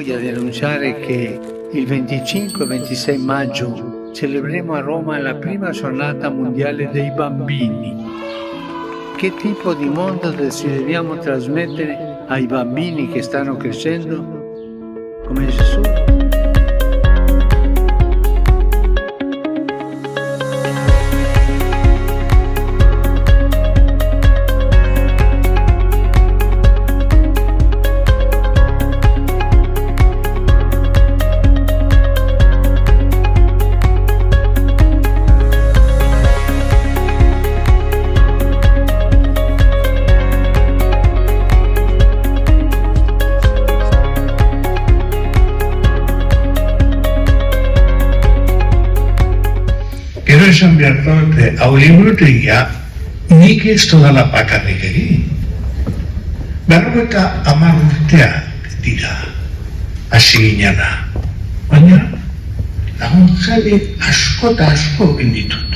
gioia di annunciare che il 25 e 26 maggio celebreremo a Roma la prima giornata mondiale dei bambini. Che tipo di mondo desideriamo trasmettere ai bambini che stanno crescendo come Gesù? Quiero enviarte a un libro ya ni que esto da la paca de querí. Berrogeta amar urtea dira hasi ginana. Baina laguntzaile asko eta asko egin ditut.